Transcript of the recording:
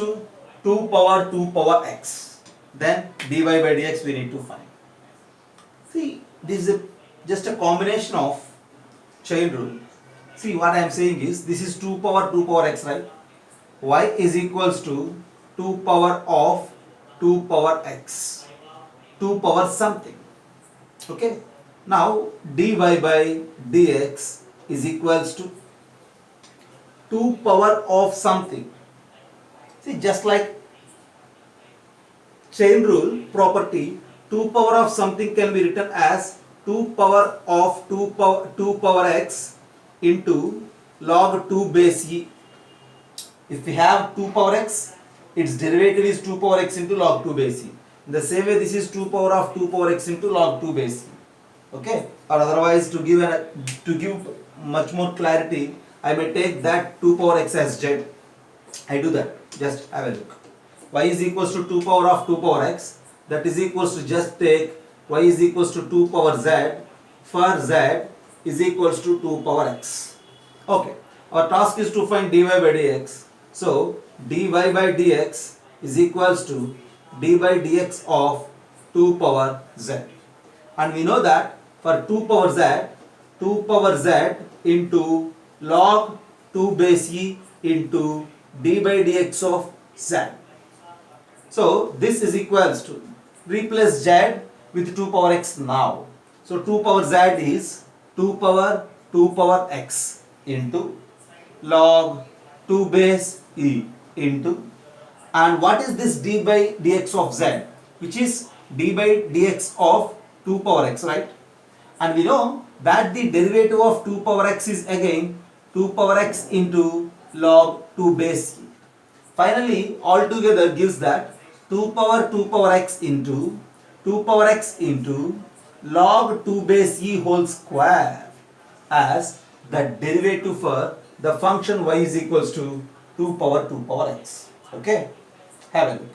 to 2 power x. Then dy by dx we need to find. See, this is just a combination of chain rule. See, what I am saying is, this is 2 power x, right? Y is equals to 2 power of 2 power x. 2 power something. Okay? Now, dy by dx is equals to 2 power of something. See, just like chain rule property, 2 power of something can be written as 2 power of 2 power x into log 2 base e. If we have 2 power x, its derivative is 2 power x into log 2 base e. In the same way, this is 2 power of 2 power x into log 2 base e. Okay? Or otherwise, to give much more clarity, I may take that 2 power x as z. I do that. Just have a look. Y is equals to 2 power of 2 power x. That is equals to, just take y is equals to 2 power z. For z is equals to 2 power x. Okay. Our task is to find dy by dx. So dy by dx is equals to d by dx of 2 power z. And we know that for 2 power z into log 2 base e into d by dx of z. So this is equals to, replace z with 2 power x now. So 2 power z is 2 power x into log 2 base e into, and what is this d by dx of z, which is d by dx of 2 power x, right? And we know that the derivative of 2 power x is again 2 power x into log 2 base e. Finally, all together gives that 2 power x into 2 power x into log 2 base e whole square as the derivative for the function y is equals to 2 power x. Okay? Have a look.